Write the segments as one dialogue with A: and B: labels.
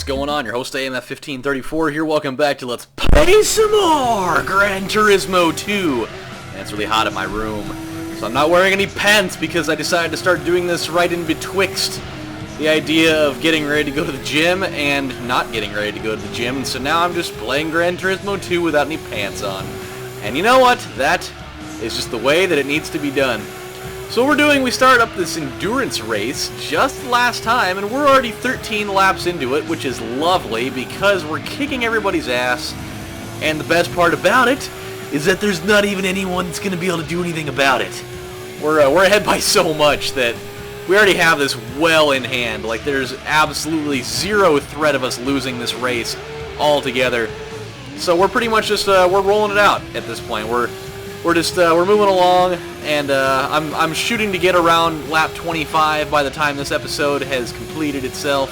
A: What's going on? Your host AMF1534 here. Welcome back to Let's Play some more Gran Turismo 2. And it's really hot in my room, so I'm not wearing any pants because I decided to start doing this right in betwixt the idea of getting ready to go to the gym and not getting ready to go to the gym. And so now I'm just playing Gran Turismo 2 without any pants on. And you know what? That is just the way that it needs to be done. So what we're doing, we started up this endurance race just last time, and we're already 13 laps into it, which is lovely because we're kicking everybody's ass. And the best part about it is that there's not even anyone that's going to be able to do anything about it. We're ahead by so much that we already have this well in hand. Like, there's absolutely zero threat of us losing this race altogether. So we're pretty much just we're rolling it out at this point. We're moving along, and I'm shooting to get around lap 25 by the time this episode has completed itself,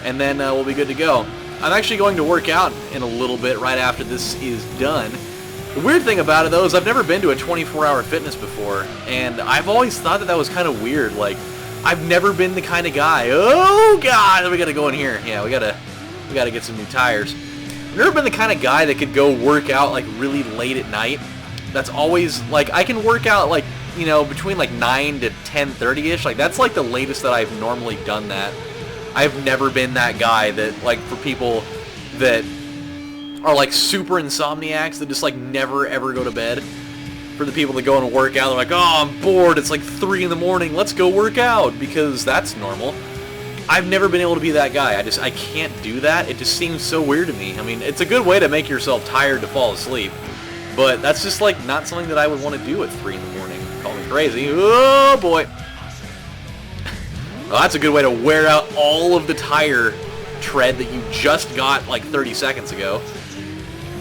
A: and then we'll be good to go. I'm actually going to work out in a little bit right after this is done. The weird thing about it, though, is I've never been to a 24-hour fitness before, and I've always thought that was kind of weird. Like, I've never been the kind of guy. Oh God, we gotta go in here. Yeah, we gotta get some new tires. I've never been the kind of guy that could go work out like really late at night. That's always, like, I can work out, like, you know, between, like, 9 to 10:30-ish. Like, that's, like, the latest that I've normally done that. I've never been that guy that, like, for people that are, like, super insomniacs that just, like, never, ever go to bed. For the people that go and work out, they're like, oh, I'm bored, it's, like, 3 in the morning, let's go work out, because that's normal. I've never been able to be that guy. I can't do that. It just seems so weird to me. I mean, it's a good way to make yourself tired to fall asleep. But that's just, like, not something that I would want to do at 3 in the morning. Call me crazy. Oh, boy. Well, that's a good way to wear out all of the tire tread that you just got, like, 30 seconds ago.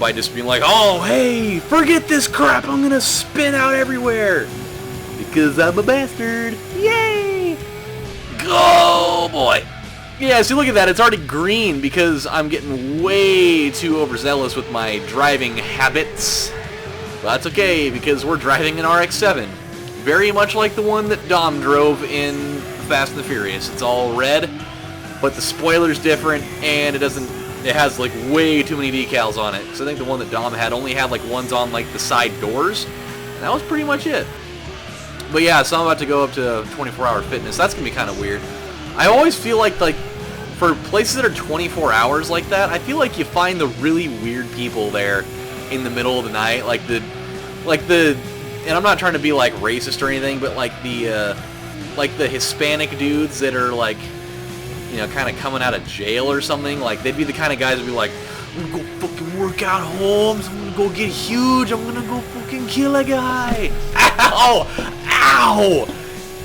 A: By just being like, oh, hey, forget this crap. I'm going to spin out everywhere. Because I'm a bastard. Yay! Go, boy. Yeah, see, look at that. It's already green because I'm getting way too overzealous with my driving habits. But that's okay, because we're driving an RX-7. Very much like the one that Dom drove in Fast and the Furious. It's all red, but the spoiler's different, and it has, like, way too many decals on it. So I think the one that Dom had only had, like, ones on, like, the side doors. And that was pretty much it. But yeah, so I'm about to go up to 24-hour fitness. That's going to be kind of weird. I always feel like, for places that are 24 hours like that, I feel like you find the really weird people there in the middle of the night, and I'm not trying to be, like, racist or anything, but, like, the Hispanic dudes that are, like, you know, kind of coming out of jail or something. Like, they'd be the kind of guys that'd be like, I'm gonna go fucking work out, Holmes, I'm gonna go get huge, I'm gonna go fucking kill a guy. Ow! Ow!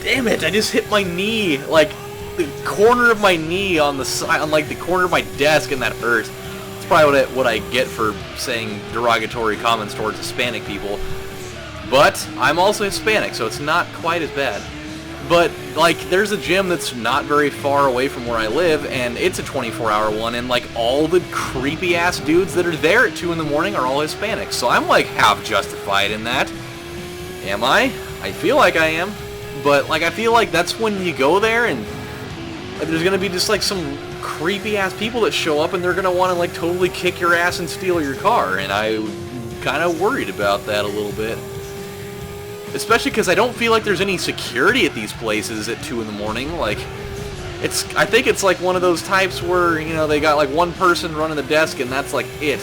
A: Damn it, I just hit my knee, like, the corner of my knee on the side, on, like, the corner of my desk, and that hurt. It's probably what I get for saying derogatory comments towards Hispanic people. But I'm also Hispanic, so it's not quite as bad. But, like, there's a gym that's not very far away from where I live, and it's a 24-hour one, and, like, all the creepy-ass dudes that are there at 2 in the morning are all Hispanics. So I'm, like, half justified in that. Am I? I feel like I am. But, like, I feel like that's when you go there, and there's gonna be just, like, some creepy-ass people that show up, and they're gonna want to, like, totally kick your ass and steal your car, and I'm kind of worried about that a little bit. Especially because I don't feel like there's any security at these places at 2 in the morning. Like, I think it's, like, one of those types where, you know, they got, like, one person running the desk, and that's, like, it.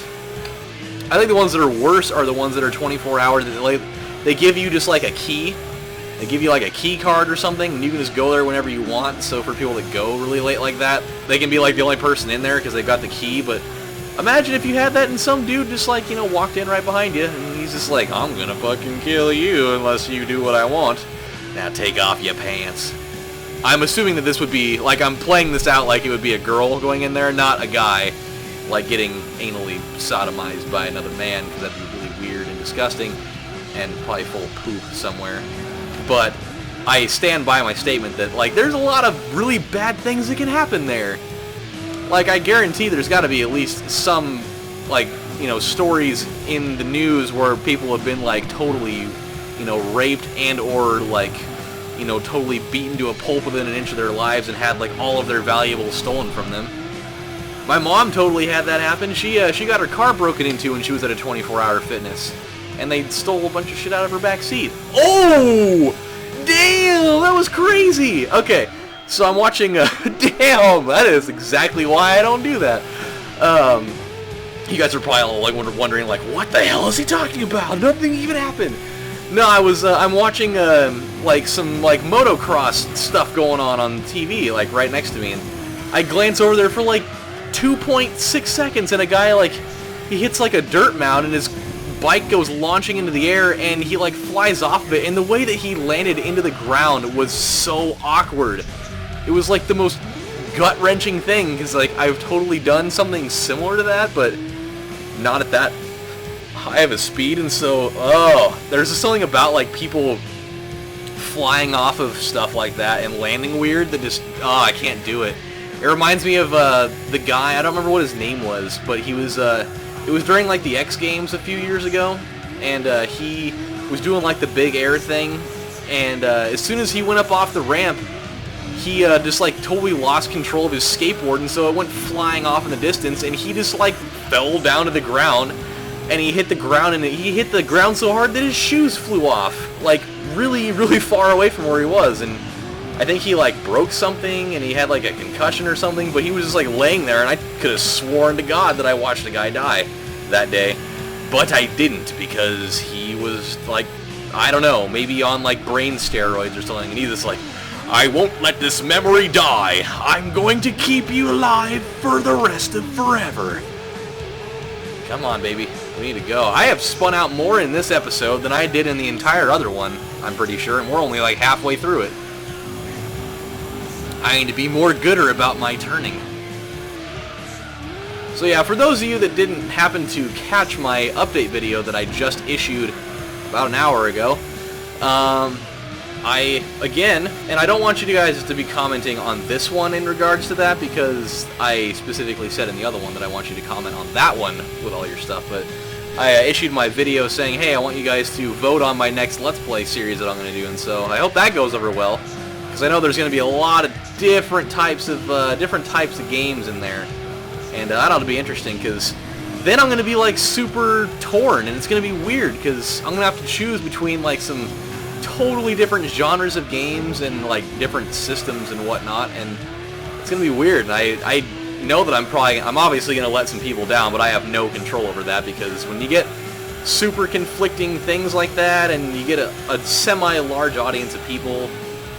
A: I think the ones that are worse are the ones that are 24 hours, that they give you just, like, a key. They give you, like, a key card or something, and you can just go there whenever you want. So for people that go really late like that, they can be, like, the only person in there because they've got the key. But imagine if you had that and some dude just, like, you know, walked in right behind you, and he's just like, I'm gonna fucking kill you unless you do what I want. Now take off your pants. I'm assuming that this would be, like, I'm playing this out like it would be a girl going in there, not a guy, like, getting anally sodomized by another man, because that'd be really weird and disgusting, and probably full of poop somewhere. But I stand by my statement that, like, there's a lot of really bad things that can happen there. Like, I guarantee there's got to be at least some, like, you know, stories in the news where people have been, like, totally, you know, raped and or, like, you know, totally beaten to a pulp within an inch of their lives and had, like, all of their valuables stolen from them. My mom totally had that happen. She got her car broken into when she was at a 24-hour fitness, and they stole a bunch of shit out of her back seat. Oh, damn, that was crazy. Okay, so I'm watching. Damn, that is exactly why I don't do that. You guys are probably all like wondering, like, what the hell is he talking about? Nothing even happened. No, I'm watching like some like motocross stuff going on TV, like right next to me, and I glance over there for like 2.6 seconds, and a guy like he hits like a dirt mound, and his bike goes launching into the air, and he like flies off of it, and the way that he landed into the ground was so awkward. It was like the most gut-wrenching thing, because like I've totally done something similar to that, but not at that high of a speed. And so there's just something about like people flying off of stuff like that and landing weird that just I can't do it. It reminds me of the guy, I don't remember what his name was, but he was it was during like the X Games a few years ago, and he was doing like the big air thing, and as soon as he went up off the ramp, he just like totally lost control of his skateboard, and so it went flying off in the distance, and he just like fell down to the ground, and he hit the ground, and he hit the ground so hard that his shoes flew off, like really, really far away from where he was, and I think he like broke something, and he had like a concussion or something, but he was just like laying there, and I could have sworn to God that I watched a guy die that day, but I didn't, because he was like, I don't know, maybe on like brain steroids or something, and he's just like, I won't let this memory die. I'm going to keep you alive for the rest of forever. Come on, baby. We need to go. I have spun out more in this episode than I did in the entire other one, I'm pretty sure, and we're only like halfway through it. I need to be more gooder about my turning. So yeah, for those of you that didn't happen to catch my update video that I just issued about an hour ago, again, and I don't want you guys to be commenting on this one in regards to that, because I specifically said in the other one that I want you to comment on that one with all your stuff, but I issued my video saying, hey, I want you guys to vote on my next Let's Play series that I'm going to do, and so I hope that goes over well, because I know there's going to be a lot of different types of games in there, and that ought to be interesting, because then I'm going to be like super torn, and it's going to be weird, because I'm going to have to choose between like some totally different genres of games and like different systems and whatnot, and it's gonna be weird. And I know that I'm obviously gonna let some people down, but I have no control over that, because when you get super conflicting things like that and you get a semi-large audience of people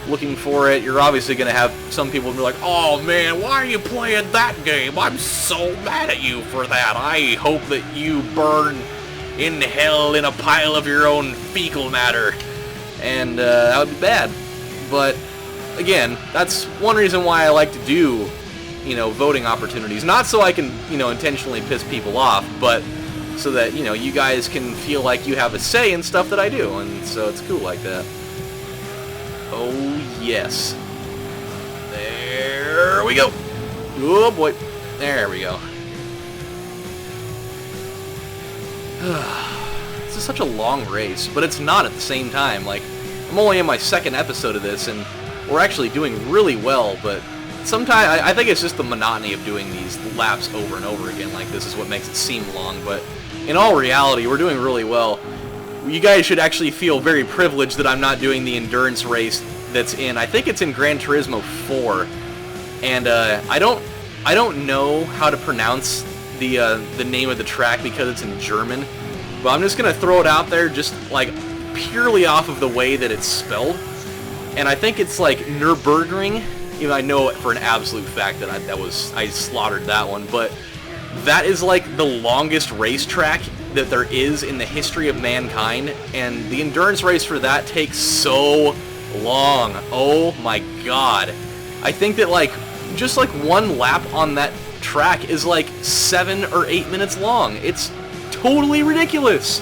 A: looking for it, you're obviously gonna have some people be like, oh man, why are you playing that game? I'm so mad at you for that. I hope that you burn in hell in a pile of your own fecal matter. And that would be bad. But again, that's one reason why I like to do, voting opportunities. Not so I can, intentionally piss people off, but so that, you guys can feel like you have a say in stuff that I do. And so it's cool like that. Oh, yes. There we go. Oh, boy. There we go. This is such a long race, but it's not at the same time. Like, I'm only in my second episode of this, and we're actually doing really well, but sometimes I think it's just the monotony of doing these laps over and over again like this is what makes it seem long, but in all reality, we're doing really well. You guys should actually feel very privileged that I'm not doing the endurance race that's in, I think it's in Gran Turismo 4, and I don't know how to pronounce the name of the track because it's in German, but I'm just gonna throw it out there just like purely off of the way that it's spelled, and I think it's like Nürburgring. Even I know for an absolute fact that I slaughtered that one, but that is like the longest racetrack that there is in the history of mankind, and the endurance race for that takes so long. Oh my god. I think that like just like one lap on that track is like 7 or 8 minutes long. It's totally ridiculous.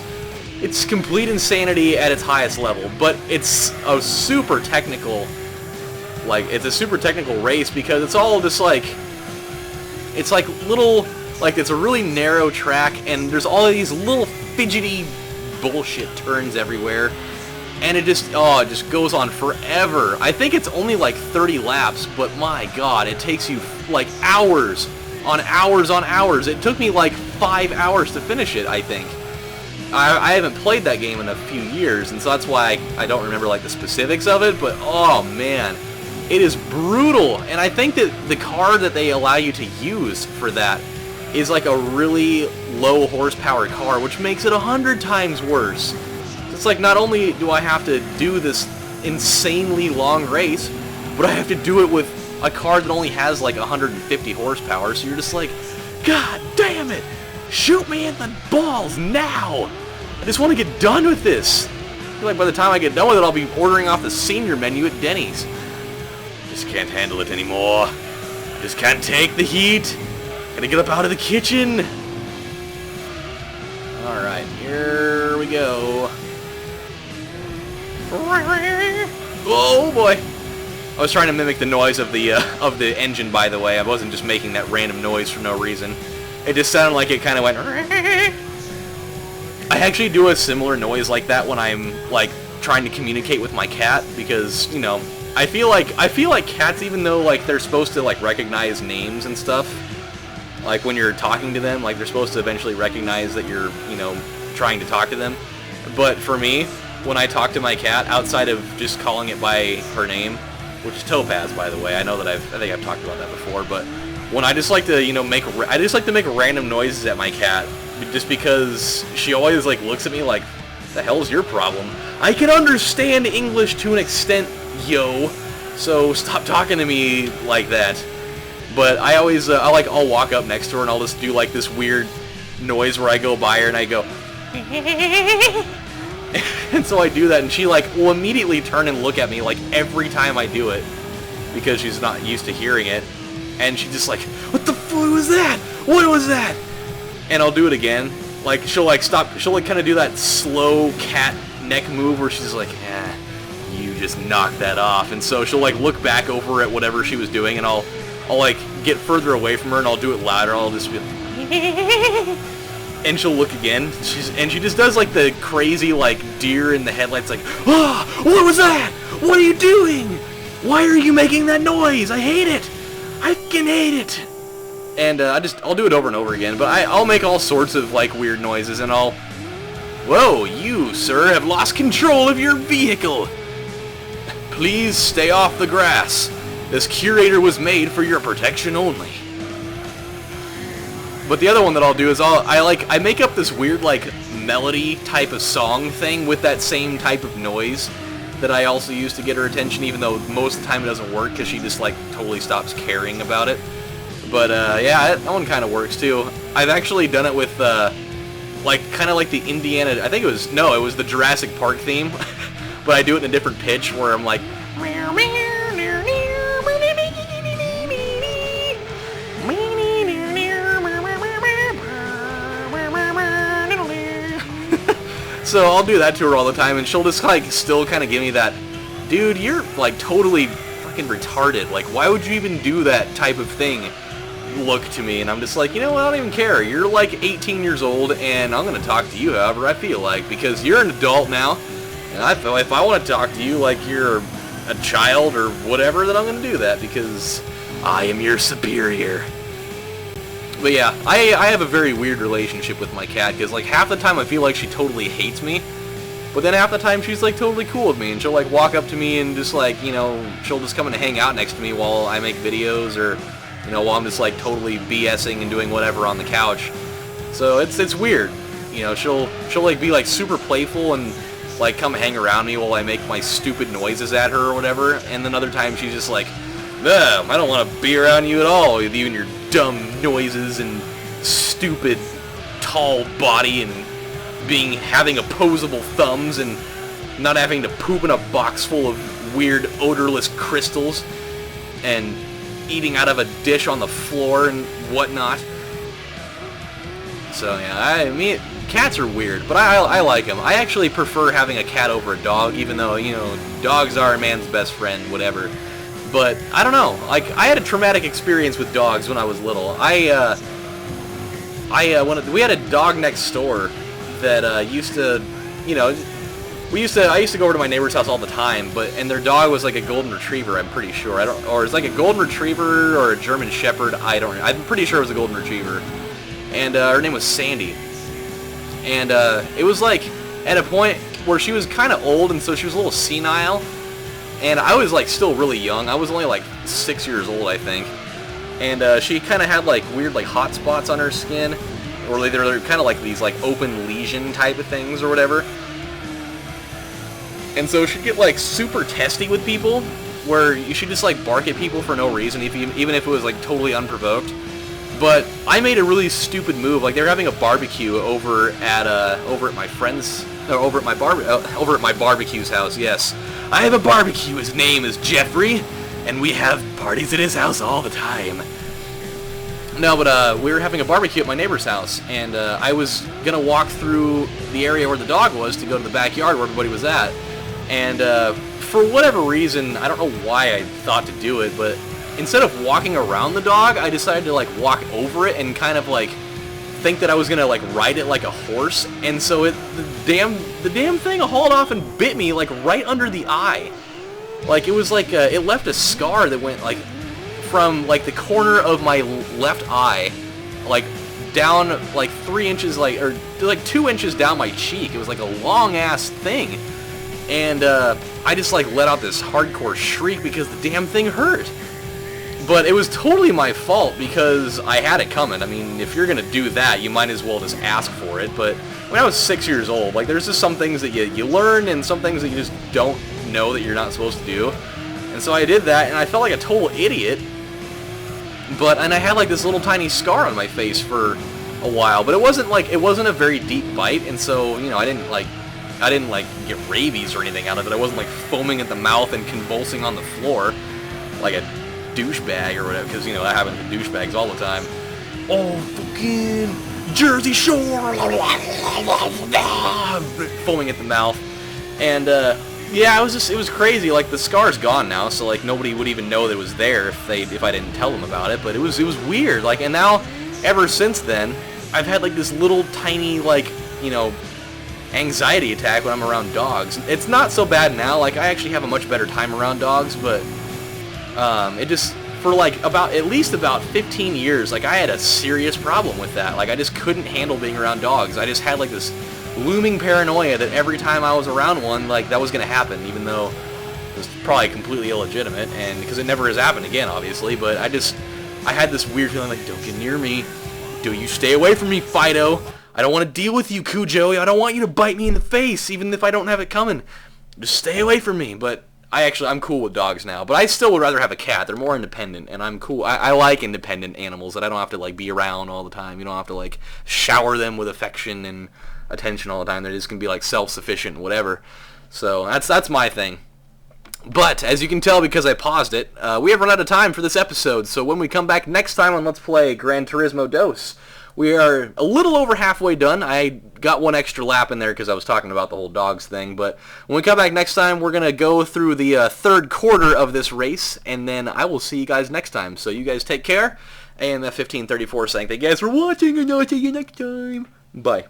A: It's complete insanity at its highest level, but it's a super technical, it's a super technical race because it's all just like, it's like little, like it's a really narrow track and there's all of these little fidgety bullshit turns everywhere, and it just goes on forever. I think it's only like 30 laps, but my god, it takes you like hours on hours. It took me like 5 hours to finish it, I think. I haven't played that game in a few years, and so that's why I don't remember like the specifics of it, but oh man, it is brutal. And I think that the car that they allow you to use for that is like a really low horsepower car, which makes it 100 times worse. It's like, not only do I have to do this insanely long race, but I have to do it with a car that only has like 150 horsepower, so you're just like, God damn it! Shoot me in the balls now! I just want to get done with this! I feel like by the time I get done with it, I'll be ordering off the senior menu at Denny's. Just can't handle it anymore. Just can't take the heat. Gotta get up out of the kitchen. Alright, here we go. Oh boy! I was trying to mimic the noise of the engine, by the way. I wasn't just making that random noise for no reason. It just sounded like it kind of went. I actually do a similar noise like that when I'm like trying to communicate with my cat, because you know, I feel like cats, even though like they're supposed to like recognize names and stuff, like when you're talking to them, like they're supposed to eventually recognize that you're, you know, trying to talk to them. But for me, when I talk to my cat, outside of just calling it by her name, which is Topaz, by the way, I know that I think I've talked about that before, but when I just like to, you know, make random noises at my cat, just because she always like looks at me like, the hell's your problem? I can understand English to an extent, yo, so stop talking to me like that. But I always, I'll walk up next to her and I'll just do like this weird noise where I go by her and I go, and so I do that, and she like will immediately turn and look at me like every time I do it, because she's not used to hearing it, and she's just like, what the fuck was that? What was that? And I'll do it again. Like she'll like stop. She'll like kind of do that slow cat neck move where she's like, you just knocked that off. And so she'll like look back over at whatever she was doing, and I'll like get further away from her, and I'll do it louder. I'll just be like, and she'll look again. She just does like the crazy like deer in the headlights, like, what was that? What are you doing? Why are you making that noise? I hate it. I fucking hate it. And I'll do it over and over again, but I'll make all sorts of like weird noises, and whoa, you, sir, have lost control of your vehicle. Please stay off the grass. This curator was made for your protection only. But the other one that I'll do is I make up this weird like melody type of song thing with that same type of noise that I also use to get her attention, even though most of the time it doesn't work because she just like totally stops caring about it. But yeah, that one kind of works too. I've actually done it with like kind of like the Indiana, I think it was the Jurassic Park theme, but I do it in a different pitch where I'm like, so I'll do that to her all the time, and she'll just like still kind of give me that, dude, you're like totally fucking retarded, like why would you even do that type of thing look to me. And I'm just like, you know what, I don't even care. You're like 18 years old, and I'm going to talk to you however I feel like, because you're an adult now, and I feel if I want to talk to you like you're a child or whatever, then I'm going to do that, because I am your superior. But yeah, I have a very weird relationship with my cat, because like half the time I feel like she totally hates me, but then half the time she's like totally cool with me, and she'll like walk up to me and just like, you know, she'll just come and hang out next to me while I make videos, or you know, while I'm just like totally BSing and doing whatever on the couch. So it's weird. You know, she'll like be like super playful and like come hang around me while I make my stupid noises at her or whatever, and then other times she's just like, I don't want to be around you at all with you and your dumb noises and stupid tall body and having opposable thumbs and not having to poop in a box full of weird odorless crystals and eating out of a dish on the floor and whatnot. So yeah, cats are weird, but I like them. I actually prefer having a cat over a dog, even though, you know, dogs are a man's best friend, whatever. But I don't know, like I had a traumatic experience with dogs when I was little. We had a dog next door that used to, you know, I used to go over to my neighbor's house all the time, and their dog was like a golden retriever, I'm pretty sure. Or it's like a golden retriever or a German shepherd, I'm pretty sure it was a golden retriever. And her name was Sandy. And it was like at a point where she was kind of old, and so she was a little senile. And I was like still really young. I was only like 6 years old, I think. And she kind of had like weird like hot spots on her skin, or they're kind of like these like open lesion type of things or whatever. And so she'd get like super testy with people, where you should just like bark at people for no reason, even if it was like totally unprovoked. But I made a really stupid move. Like, they were having a barbecue over at my friend's, or over at my barbecue's house. Yes, I have a barbecue. His name is Jeffrey, and we have parties at his house all the time. No, but we were having a barbecue at my neighbor's house, and I was gonna walk through the area where the dog was to go to the backyard where everybody was at. And for whatever reason, I don't know why I thought to do it, but instead of walking around the dog, I decided to like walk over it and kind of like think that I was gonna like ride it like a horse. And so the damn thing hauled off and bit me like right under the eye. Like, it was like it left a scar that went like from like the corner of my left eye, like down like 3 inches, like, or like 2 inches down my cheek. It was like a long ass thing. And I just like let out this hardcore shriek because the damn thing hurt. But it was totally my fault because I had it coming. I mean, if you're gonna do that, you might as well just ask for it. But when I was 6 years old, like, there's just some things that you learn and some things that you just don't know that you're not supposed to do. And so I did that, and I felt like a total idiot. And I had like this little tiny scar on my face for a while. But it wasn't a very deep bite, and so, you know, I didn't like get rabies or anything out of it. I wasn't like foaming at the mouth and convulsing on the floor like a douchebag or whatever, because, you know, that happens to douchebags all the time. Oh, fucking Jersey Shore, foaming at the mouth. And yeah, it was crazy. Like, the scar's gone now, so like nobody would even know that it was there if I didn't tell them about it. But it was weird. Like, and now ever since then, I've had like this little tiny, like, you know, anxiety attack when I'm around dogs. It's not so bad now. Like, I actually have a much better time around dogs, but it just, for like at least about 15 years, like, I had a serious problem with that. Like, I just couldn't handle being around dogs. I just had like this looming paranoia that every time I was around one, like, that was gonna happen, even though it was probably completely illegitimate, and because it never has happened again, obviously. But I had this weird feeling like, don't get near me. Do you stay away from me, Fido? I don't want to deal with you, Cujo. I don't want you to bite me in the face, even if I don't have it coming. Just stay away from me. But I'm cool with dogs now. But I still would rather have a cat. They're more independent, and I'm cool. I like independent animals that I don't have to like be around all the time. You don't have to like shower them with affection and attention all the time. They're just gonna be like self-sufficient and whatever. So that's my thing. But as you can tell, because I paused it, we have run out of time for this episode. So when we come back next time on Let's Play Gran Turismo Dos, we are a little over halfway done. I got one extra lap in there because I was talking about the whole dogs thing. But when we come back next time, we're going to go through the third quarter of this race, and then I will see you guys next time. So you guys take care. And 1534 saying thank you guys for watching, and I'll see you next time. Bye.